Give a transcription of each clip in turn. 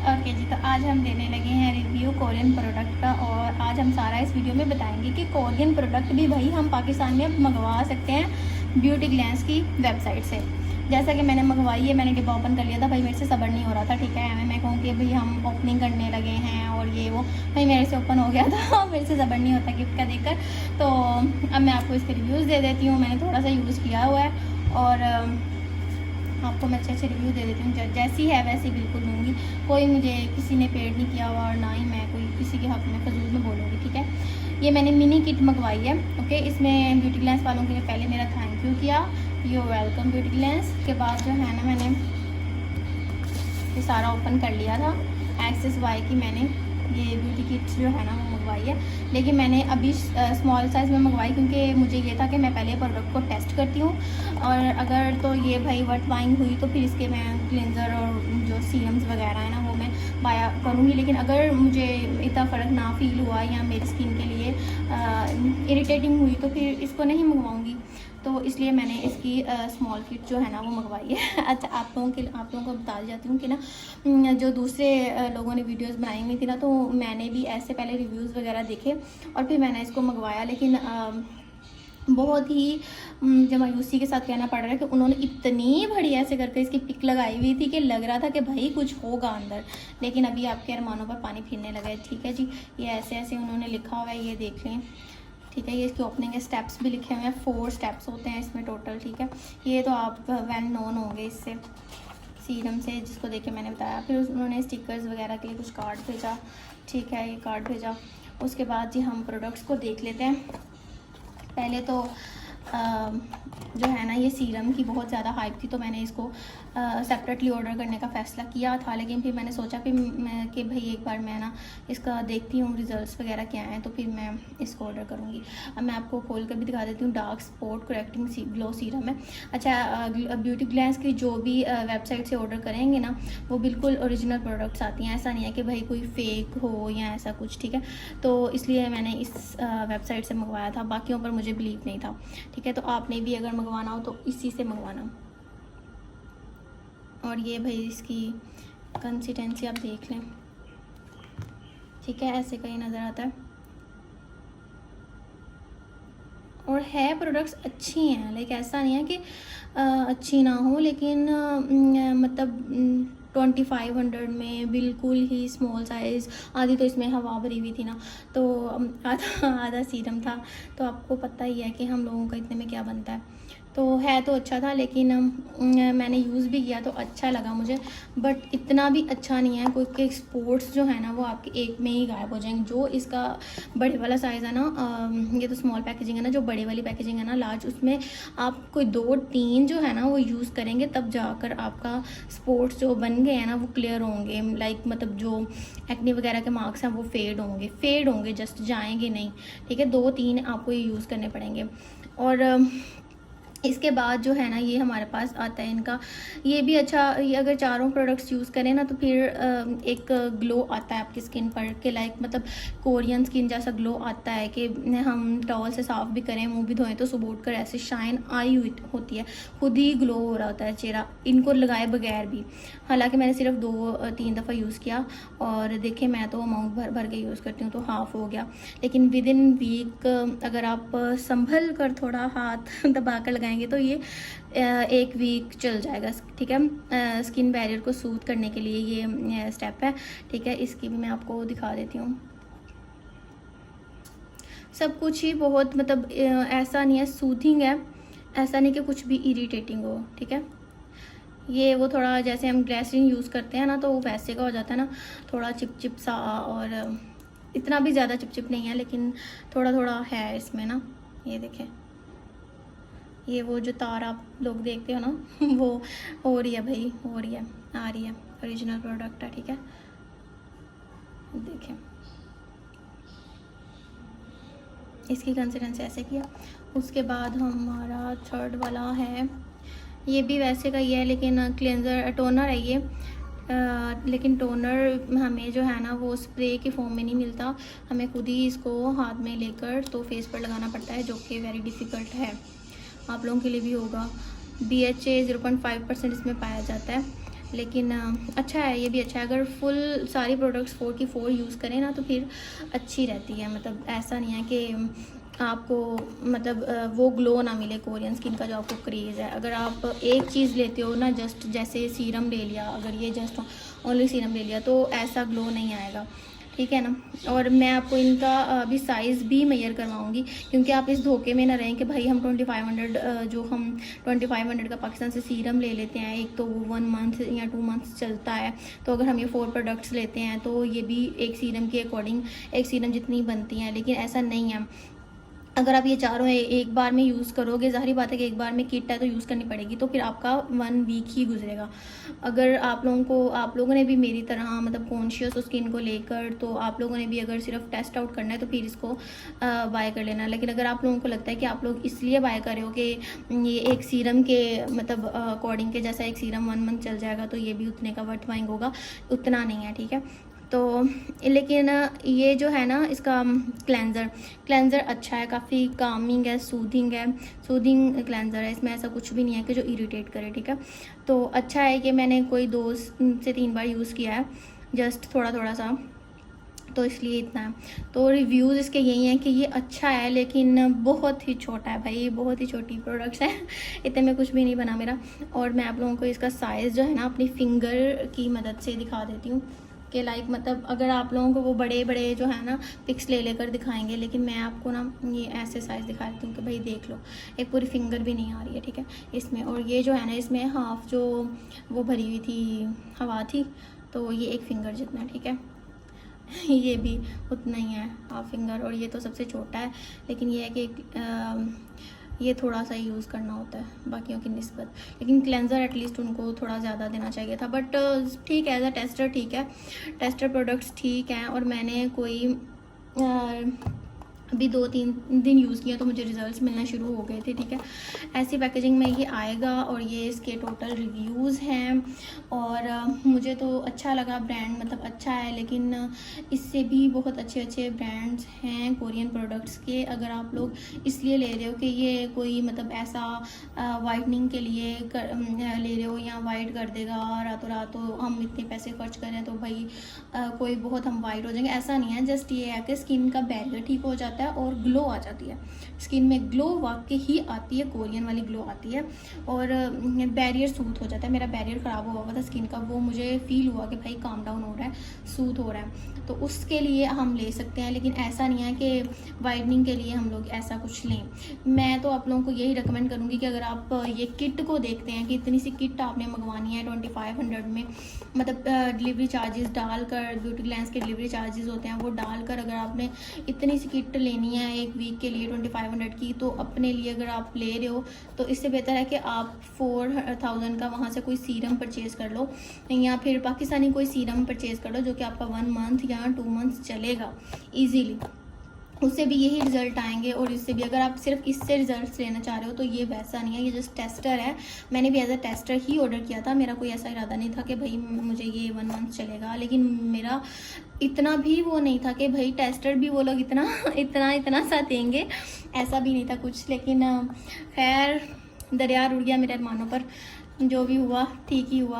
Okay जी, तो आज हम देने लगे हैं रिव्यू कोरियन प्रोडक्ट का। और आज हम सारा इस वीडियो में बताएंगे कि कोरियन प्रोडक्ट भी भाई हम पाकिस्तान में अब मंगवा सकते हैं ब्यूटी ग्लैंस की वेबसाइट से। जैसा कि मैंने मंगवाई है, मैंने डिब्बा ओपन कर लिया था भाई, मेरे से सब्र नहीं हो रहा था। ठीक है, मैं कहूँ कि भाई हम ओपनिंग करने लगे हैं और ये वो, भाई मेरे से ओपन हो गया था मेरे से सब्र नहीं होता गिफ्ट का देखकर। तो अब मैं आपको इसके रिव्यूज़ दे देती हूँ। मैंने थोड़ा सा यूज़ किया हुआ है और आपको मैं अच्छे रिव्यू दे देती हूँ। जैसी है वैसी बिल्कुल दूँगी। कोई मुझे किसी ने पेड नहीं किया हुआ और ना ही मैं कोई किसी के हक़ में फजूल में बोलूँगी। ठीक है, ये मैंने मिनी किट मंगवाई है। ओके, इसमें ब्यूटी ग्लैंस वालों के लिए पहले मेरा थैंक यू किया, यू वेलकम ब्यूटी ग्लैंस। के बाद जो है ना, मैंने ये सारा ओपन कर लिया था। एक्सेस वाई की मैंने ये ब्यूटी किट जो है ना वो मंगवाई है, लेकिन मैंने अभी स्मॉल साइज़ में मंगवाई क्योंकि मुझे ये था कि मैं पहले प्रोडक्ट को टेस्ट करती हूँ और अगर तो ये भाई वर्थ बाइंग हुई तो फिर इसके मैं क्लेंज़र और जो सीरम्स वगैरह है ना वो मैं बाया करूँगी। लेकिन अगर मुझे इतना फ़र्क ना फील हुआ या मेरी स्किन के लिए इरिटेटिंग हुई तो फिर इसको नहीं मंगवाऊँगी। तो इसलिए मैंने इसकी स्मॉल किट जो है ना वो मंगवाई है। अच्छा, आप लोगों को बता जाती हूँ कि ना जो दूसरे लोगों ने वीडियोस बनाई हुई थी ना, तो मैंने भी ऐसे पहले रिव्यूज़ वगैरह देखे और फिर मैंने इसको मंगवाया। लेकिन बहुत ही मायूसी के साथ कहना पड़ रहा है कि उन्होंने इतनी बड़ी ऐसे करके इसकी पिक लगाई हुई थी कि लग रहा था कि भाई कुछ होगा अंदर, लेकिन अभी आपके अरमानों पर पानी फिरने लगा है। ठीक है जी, ये ऐसे ऐसे उन्होंने लिखा हुआ है, ये देख लें। ठीक है, ये इसकी ओपनिंग के स्टेप्स भी लिखे हुए हैं, 4 स्टेप्स होते हैं इसमें टोटल। ठीक है, ये तो आप वेल नोन होंगे इससे, सीरम से, जिसको देख के मैंने बताया। फिर उन्होंने स्टिकर्स वगैरह के लिए कुछ कार्ड भेजा। ठीक है, ये कार्ड भेजा। उसके बाद जी हम प्रोडक्ट्स को देख लेते हैं। पहले तो जो है ना, ये सीरम की बहुत ज़्यादा हाइप थी तो मैंने इसको सेपरेटली ऑर्डर करने का फ़ैसला किया था। लेकिन फिर मैंने सोचा कि भाई एक बार मैं ना इसका देखती हूँ रिज़ल्ट्स वगैरह क्या हैं, तो फिर मैं इसको ऑर्डर करूँगी। अब मैं आपको खोल कर भी दिखा देती हूँ। Dark spot correcting glow serum है। अच्छा, ब्यूटी ग्लैंस की जो भी वेबसाइट से ऑर्डर करेंगे ना, वो बिल्कुल ओरिजिनल प्रोडक्ट्स आती हैं। ऐसा नहीं है कि भाई कोई फ़ेक हो या ऐसा कुछ। ठीक है, तो इसलिए मैंने इस वेबसाइट से मंगवाया था, बाकियों पर मुझे बिलीव नहीं था। ठीक है, तो आपने भी अगर मंगवाना हो तो इसी से मंगवाना। और ये भाई इसकी कंसिस्टेंसी आप देख लें। ठीक है, ऐसे का ही नज़र आता है और है प्रोडक्ट्स अच्छी हैं, लाइक ऐसा नहीं है कि अच्छी ना हो, लेकिन मतलब 2500 में बिल्कुल ही स्मॉल साइज़। आधी तो इसमें हवा भरी हुई थी ना, तो आधा आधा सीरम था। तो आपको पता ही है कि हम लोगों का इतने में क्या बनता है। तो है तो अच्छा था, लेकिन मैंने यूज़ भी किया तो अच्छा लगा मुझे, बट इतना भी अच्छा नहीं है। कोई के स्पोर्ट्स जो है ना वो आपके एक में ही गायब हो जाएंगे। जो इसका बड़े वाला साइज़ है ना, ये तो स्मॉल पैकेजिंग है ना, जो बड़े वाली पैकेजिंग है ना लार्ज, उसमें आप कोई 2-3 जो है ना वो यूज़ करेंगे तब जाकर आपका स्पोर्ट्स जो बन गए हैं ना वो क्लियर होंगे। लाइक मतलब जो एक्ने वगैरह के मार्क्स हैं वो फेड होंगे, जस्ट जाएंगे नहीं। ठीक है, 2-3 आपको ये यूज़ करने पड़ेंगे। और इसके बाद जो है ना, ये हमारे पास आता है इनका, ये भी अच्छा। ये अगर चारों प्रोडक्ट्स यूज़ करें ना तो फिर एक ग्लो आता है आपकी स्किन पर के, लाइक मतलब कोरियन स्किन जैसा ग्लो आता है कि हम टॉवल से साफ़ भी करें, मुंह भी धोएं तो सुबह कर ऐसे शाइन आई हुई होती है, खुद ही ग्लो हो रहा होता है चेहरा इनको लगाए बगैर भी। हालांकि मैंने सिर्फ 2-3 दफ़ा यूज़ किया और देखे, मैं तो अमाउंट भर भर के यूज़ करती हूँ तो हाफ़ हो गया। लेकिन विद इन वीक अगर आप संभल कर थोड़ा हाथ दबा कर लगाएंगे तो ये 1 वीक चल जाएगा। ठीक है, स्किन बैरियर को सूथ करने के लिए ये स्टेप है। ठीक है, इसकी भी मैं आपको दिखा देती हूँ। सब कुछ ही बहुत मतलब ऐसा नहीं है, सूथिंग है, ऐसा नहीं कि कुछ भी इरिटेटिंग हो। ठीक है, ये वो थोड़ा जैसे हम ग्लिसरीन यूज़ करते हैं ना तो वो वैसे का हो जाता है ना, थोड़ा चिपचिप सा, और इतना भी ज़्यादा चिपचिप नहीं है, लेकिन थोड़ा थोड़ा है इसमें ना। ये देखें, ये वो जो तार आप लोग देखते हो ना वो हो रही है भाई, हो रही है, आ रही है, ओरिजिनल प्रोडक्ट है। ठीक है, देखें इसकी कंसिस्टेंसी ऐसे किया। उसके बाद हमारा थर्ड वाला है, ये भी वैसे का ही है, लेकिन क्लेंजर टोनर है ये। लेकिन टोनर हमें जो है ना वो स्प्रे के फॉर्म में नहीं मिलता, हमें खुद ही इसको हाथ में लेकर तो फेस पर लगाना पड़ता है, जो कि वेरी डिफ़िकल्ट है। आप लोगों के लिए भी होगा। BHA 0.5% इसमें पाया जाता है। लेकिन अच्छा है, ये भी अच्छा है। अगर फुल सारी प्रोडक्ट्स 4 की 4 यूज़ करें ना तो फिर अच्छी रहती है। मतलब ऐसा नहीं है कि आपको मतलब वो ग्लो ना मिले कोरियन स्किन का जो आपको क्रेज़ है। अगर आप एक चीज़ लेते हो ना, जस्ट जैसे सीरम ले लिया, अगर ये जस्ट ओनली सीरम ले लिया तो ऐसा ग्लो नहीं आएगा, ठीक है ना। और मैं आपको इनका अभी साइज़ भी मेजर करवाऊंगी, क्योंकि आप इस धोखे में ना रहें कि भाई हम 2500 जो हम 2500 का पाकिस्तान से सीरम ले लेते हैं, एक तो वो 1 मंथ या 2 मंथ्स चलता है, तो अगर हम ये 4 प्रोडक्ट्स लेते हैं तो ये भी एक सीरम के अकॉर्डिंग एक सीरम जितनी बनती हैं, लेकिन ऐसा नहीं है। अगर आप ये चारों एक बार में यूज़ करोगे, ज़ाहिर बात है कि एक बार में किट है तो यूज़ करनी पड़ेगी, तो फिर आपका 1 वीक ही गुजरेगा। अगर आप लोगों ने भी मेरी तरह मतलब कॉन्शियस हो स्किन को लेकर, तो आप लोगों ने भी अगर सिर्फ टेस्ट आउट करना है तो फिर इसको बाय कर लेना। लेकिन अगर आप लोगों को लगता है कि आप लोग इसलिए बाय कर रहे हो कि ये एक सीरम के मतलब अकॉर्डिंग के जैसा एक सीरम 1 मंथ चल जाएगा, तो ये भी उतने का वर्थ बाइंग होगा, उतना नहीं है, ठीक है। तो लेकिन ये जो है ना, इसका क्लेंज़र अच्छा है, काफ़ी कामिंग है, सूदिंग क्लेंज़र है। इसमें ऐसा कुछ भी नहीं है कि जो इरिटेट करे, ठीक है। तो अच्छा है कि मैंने कोई 2 से 3 बार यूज़ किया है, जस्ट थोड़ा सा, तो इसलिए इतना है। तो रिव्यूज़ इसके यही हैं कि ये अच्छा है, लेकिन बहुत ही छोटा है भाई, बहुत ही छोटी प्रोडक्ट्स है। इतने में कुछ भी नहीं बना मेरा। और मैं आप लोगों को इसका साइज़ जो है ना अपनी फिंगर की मदद से दिखा देती हूँ कि लाइक मतलब अगर आप लोगों को वो बड़े बड़े जो है ना पिक्स ले लेकर दिखाएंगे, लेकिन मैं आपको ना ये ऐसे साइज़ दिखा देती हूँ कि भाई देख लो, एक पूरी फिंगर भी नहीं आ रही है, ठीक है इसमें। और ये जो है ना, इसमें हाफ जो वो भरी हुई थी हवा थी, तो ये एक फिंगर जितना, ठीक है। ये भी उतना ही है, हाफ फिंगर। और ये तो सबसे छोटा है, लेकिन ये है कि ये थोड़ा सा यूज़ करना होता है बाकियों की निस्बत। लेकिन क्लेंज़र एटलीस्ट उनको थोड़ा ज़्यादा देना चाहिए था, बट ठीक है, एज अ टेस्टर ठीक है, टेस्टर प्रोडक्ट्स ठीक हैं। और मैंने कोई अभी 2-3 दिन यूज़ किया तो मुझे रिज़ल्ट्स मिलना शुरू हो गए थे, ठीक है। ऐसी पैकेजिंग में ये आएगा, और ये इसके टोटल रिव्यूज़ हैं। और मुझे तो अच्छा लगा, ब्रांड मतलब अच्छा है, लेकिन इससे भी बहुत अच्छे अच्छे ब्रांड्स हैं कोरियन प्रोडक्ट्स के। अगर आप लोग इसलिए ले रहे हो कि ये कोई मतलब ऐसा वाइटनिंग के लिए ले रहे हो या वाइट कर देगा रातों रात, तो हम इतने पैसे खर्च करें तो भाई कोई बहुत हम वाइट हो जाएंगे, ऐसा नहीं है। जस्ट ये है कि स्किन का बैरियर ठीक हो जाता है और ग्लो आ जाती है स्किन में, ग्लो वाकई ही आती है, कोरियन वाली ग्लो आती है। और बैरियर सूथ हो जाता है। मेरा बैरियर ख़राब हुआ था स्किन का, वो मुझे फील हुआ कि भाई काम डाउन हो रहा है, सूथ हो रहा है, तो उसके लिए हम ले सकते हैं। लेकिन ऐसा नहीं है कि वाइटनिंग के लिए हम लोग ऐसा कुछ लें। मैं तो आप लोगों को यही रिकमेंड करूँगी कि अगर आप ये किट को देखते हैं कि इतनी सी किट आपने मंगवानी है 2500 में, मतलब डिलीवरी चार्जेस डालकर, ब्यूटी ग्लैंस के डिलीवरी चार्जेस होते हैं वो डालकर, अगर आपने इतनी सी किट लेनी है एक वीक के लिए 2500 की, तो अपने लिए अगर आप ले रहे हो तो इससे बेहतर है कि आप 4000 का वहाँ से कोई सीरम परचेज़ कर लो, या फिर पाकिस्तानी कोई सीरम परचेज़ कर लो जो कि आपका 1 मंथ या 2 मंथ्स चलेगा ईजीली। उससे भी यही रिज़ल्ट आएंगे। और इससे भी अगर आप सिर्फ इससे रिज़ल्ट लेना चाह रहे हो तो ये वैसा नहीं है, ये जस्ट टेस्टर है। मैंने भी एज अ टेस्टर ही ऑर्डर किया था, मेरा कोई ऐसा इरादा नहीं था कि भाई मुझे ये 1 मंथ चलेगा। लेकिन मेरा इतना भी वो नहीं था कि भाई टेस्टर भी वो लोग इतना सा देंगे, ऐसा भी नहीं था कुछ। लेकिन खैर दरिया रुड़ गया मेरे अरमानों पर, जो भी हुआ ठीक ही हुआ।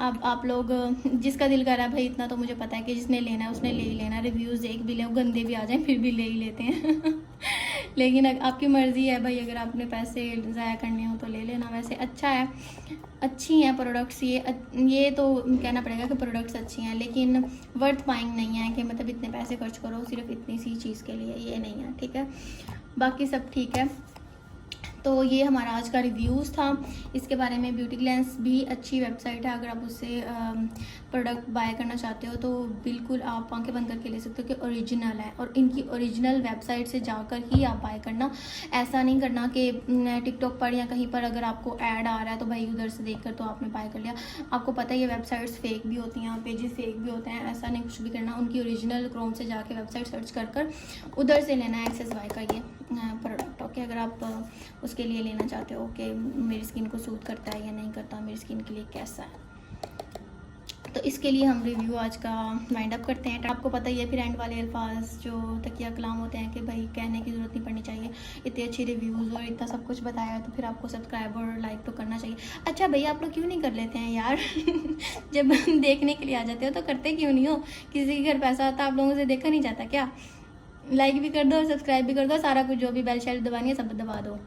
अब आप लोग जिसका दिल कर रहा है भाई, इतना तो मुझे पता है कि जिसने लेना है उसने ले ही लेना। रिव्यूज़ देख भी ले, गंदे भी आ जाएं फिर भी ले ही लेते हैं लेकिन आपकी मर्ज़ी है भाई, अगर आपने पैसे ज़ाया करने हो तो ले लेना। वैसे अच्छा है, अच्छी हैं प्रोडक्ट्स। ये तो कहना पड़ेगा कि प्रोडक्ट्स अच्छी हैं, लेकिन वर्थ बाइंग नहीं है कि मतलब इतने पैसे खर्च करो सिर्फ इतनी सी चीज़ के लिए, ये नहीं है, ठीक है। बाकी सब ठीक है। तो ये हमारा आज का रिव्यूज़ था इसके बारे में। ब्यूटी ग्लैंस भी अच्छी वेबसाइट है, अगर आप उससे प्रोडक्ट बाय करना चाहते हो तो बिल्कुल आप आंखें बंद करके ले सकते हो कि ओरिजिनल है। और इनकी ओरिजिनल वेबसाइट से जाकर ही आप बाय करना, ऐसा नहीं करना कि टिकटॉक पर या कहीं पर अगर आपको ऐड आ रहा है तो भाई उधर से देखकर तो आपने बाय कर लिया। आपको पता है ये वेबसाइट्स फेक भी होती हैं, पेजेस फेक भी होते हैं, ऐसा नहीं कुछ भी करना। उनकी ओरिजिनल क्रोम से जाके वेबसाइट सर्च कर उधर से लेना है एक्सेस वाई का ये प्रोडक्ट, ओके। अगर आप उसके लिए लेना चाहते हो कि मेरी स्किन को सूट करता है या नहीं करता, मेरी स्किन के लिए कैसा है, तो इसके लिए हम रिव्यू आज का वाइंड अप करते हैं। आपको पता ही है फिर एंड वाले अल्फाज जो तकिया कलाम होते हैं कि भाई कहने की ज़रूरत नहीं पड़नी चाहिए। इतनी अच्छी रिव्यूज़ और इतना सब कुछ बताया तो फिर आपको सब्सक्राइब और लाइक तो करना चाहिए। अच्छा भैया आप लोग क्यों नहीं कर लेते हैं यार जब देखने के लिए आ जाते हो तो करते क्यों नहीं हो? किसी के घर पैसा आता आप लोगों से देखा नहीं जाता क्या? लाइक भी कर दो और सब्सक्राइब भी कर दो, सारा कुछ जो भी बेल शेल दबानी है सब दबा दो।